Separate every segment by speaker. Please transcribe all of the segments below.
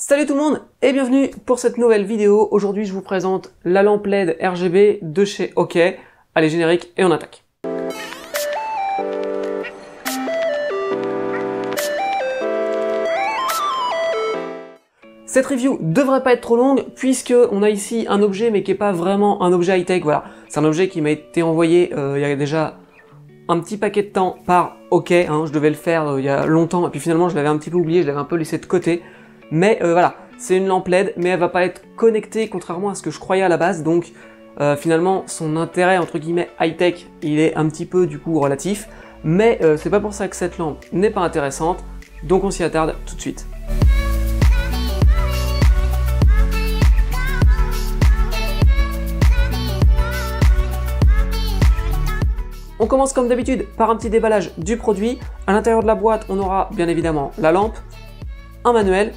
Speaker 1: Salut tout le monde et bienvenue pour cette nouvelle vidéo. Aujourd'hui je vous présente la lampe LED RGB de chez OK. Allez, générique et on attaque. Cette review devrait pas être trop longue puisque on a ici un objet mais qui est pas vraiment un objet high-tech. Voilà, c'est un objet qui m'a été envoyé il y a déjà un petit paquet de temps par OK. Je devais le faire il y a longtemps et puis finalement je l'avais un petit peu oublié, je l'avais un peu laissé de côté. Mais voilà, c'est une lampe LED, mais elle va pas être connectée contrairement à ce que je croyais à la base, donc finalement son intérêt entre guillemets high-tech, il est un petit peu du coup relatif, mais c'est pas pour ça que cette lampe n'est pas intéressante, donc on s'y attarde tout de suite. On commence comme d'habitude par un petit déballage du produit. À l'intérieur de la boîte, on aura bien évidemment la lampe, un manuel,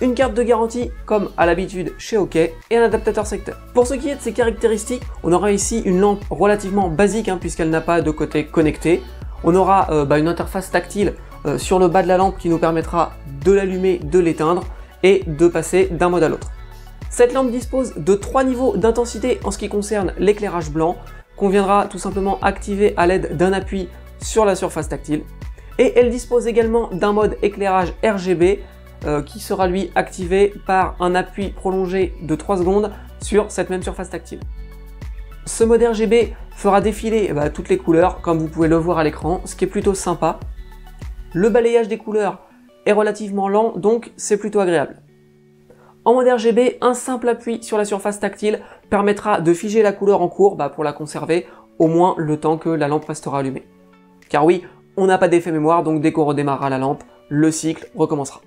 Speaker 1: une carte de garantie comme à l'habitude chez OK et un adaptateur secteur. Pour ce qui est de ses caractéristiques, on aura ici une lampe relativement basique puisqu'elle n'a pas de côté connecté. On aura une interface tactile sur le bas de la lampe qui nous permettra de l'allumer, de l'éteindre et de passer d'un mode à l'autre. Cette lampe dispose de 3 niveaux d'intensité en ce qui concerne l'éclairage blanc qu'on viendra tout simplement activer à l'aide d'un appui sur la surface tactile. Et elle dispose également d'un mode éclairage RGB qui sera lui activé par un appui prolongé de 3 secondes sur cette même surface tactile. Ce mode RGB fera défiler toutes les couleurs comme vous pouvez le voir à l'écran, ce qui est plutôt sympa. Le balayage des couleurs est relativement lent, donc c'est plutôt agréable. En mode RGB, un simple appui sur la surface tactile permettra de figer la couleur en cours pour la conserver au moins le temps que la lampe restera allumée. Car oui, on n'a pas d'effet mémoire, donc dès qu'on redémarrera la lampe, le cycle recommencera.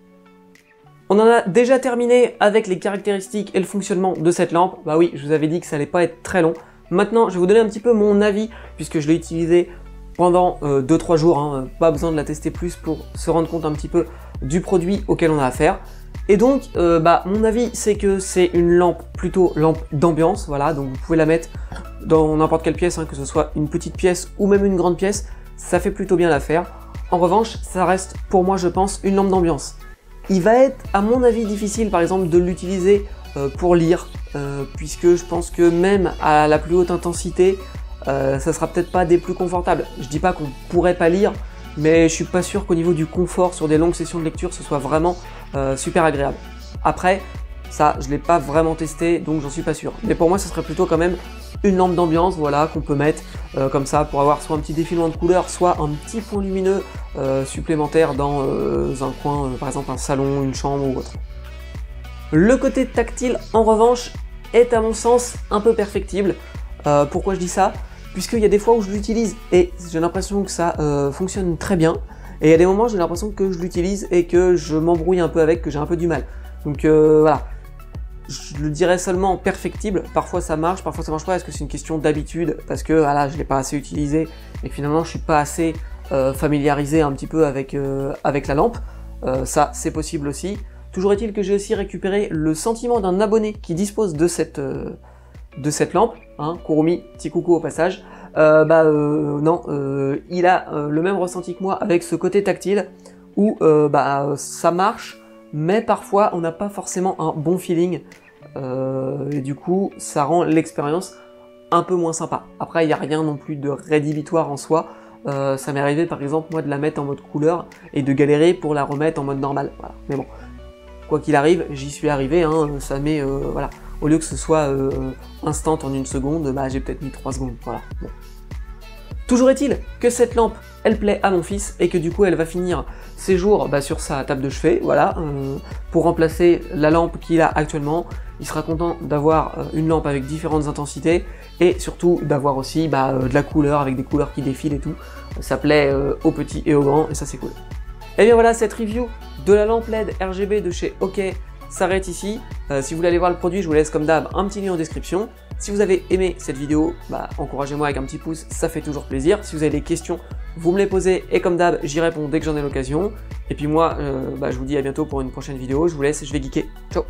Speaker 1: On en a déjà terminé avec les caractéristiques et le fonctionnement de cette lampe. Bah oui, je vous avais dit que ça allait pas être très long. Maintenant, je vais vous donner un petit peu mon avis, puisque je l'ai utilisé pendant 2-3 jours. Pas besoin de la tester plus pour se rendre compte un petit peu du produit auquel on a affaire. Et donc, mon avis, c'est que c'est une lampe, plutôt lampe d'ambiance. Voilà, donc vous pouvez la mettre dans n'importe quelle pièce, que ce soit une petite pièce ou même une grande pièce. Ça fait plutôt bien l'affaire. En revanche, ça reste pour moi, je pense, une lampe d'ambiance. Il va être, à mon avis, difficile, par exemple, de l'utiliser pour lire, puisque je pense que même à la plus haute intensité, ça sera peut-être pas des plus confortables. Je dis pas qu'on pourrait pas lire, mais je suis pas sûr qu'au niveau du confort sur des longues sessions de lecture, ce soit vraiment super agréable. Après, ça, je l'ai pas vraiment testé, donc j'en suis pas sûr. Mais pour moi, ce serait plutôt quand même une lampe d'ambiance, voilà, qu'on peut mettre comme ça pour avoir soit un petit défilement de couleurs, soit un petit point lumineux supplémentaire dans un coin, par exemple un salon, une chambre ou autre. Le côté tactile, en revanche, est à mon sens un peu perfectible. Pourquoi je dis ça? Puisqu'il y a des fois où je l'utilise et j'ai l'impression que ça fonctionne très bien, et il y a des moments où j'ai l'impression que je l'utilise et que je m'embrouille un peu avec, que j'ai un peu du mal. Donc voilà. Je le dirais seulement perfectible, parfois ça marche pas, est-ce que c'est une question d'habitude, parce que voilà, je ne l'ai pas assez utilisé, et que finalement je suis pas assez familiarisé un petit peu avec la lampe, ça c'est possible aussi. Toujours est-il que j'ai aussi récupéré le sentiment d'un abonné qui dispose de cette lampe, Kurumi, petit coucou au passage, il a le même ressenti que moi avec ce côté tactile, où ça marche, mais parfois on n'a pas forcément un bon feeling et du coup ça rend l'expérience un peu moins sympa. Après il n'y a rien non plus de rédhibitoire en soi, ça m'est arrivé par exemple moi de la mettre en mode couleur et de galérer pour la remettre en mode normal, voilà. Mais bon, quoi qu'il arrive, j'y suis arrivé, ça met, voilà, au lieu que ce soit instant en 1 seconde, j'ai peut-être mis 3 secondes, voilà. Bon. Toujours est-il que cette lampe, elle plaît à mon fils et que du coup elle va finir ses jours sur sa table de chevet, voilà, pour remplacer la lampe qu'il a actuellement. Il sera content d'avoir une lampe avec différentes intensités et surtout d'avoir aussi de la couleur avec des couleurs qui défilent et tout. Ça plaît aux petits et aux grands et ça c'est cool. Et bien voilà, cette review de la lampe LED RGB de chez OK s'arrête ici. Si vous voulez aller voir le produit, je vous laisse comme d'hab un petit lien en description. Si vous avez aimé cette vidéo, encouragez-moi avec un petit pouce, ça fait toujours plaisir. Si vous avez des questions, vous me les posez et comme d'hab, j'y réponds dès que j'en ai l'occasion. Et puis moi, je vous dis à bientôt pour une prochaine vidéo. Je vous laisse, je vais geeker. Ciao!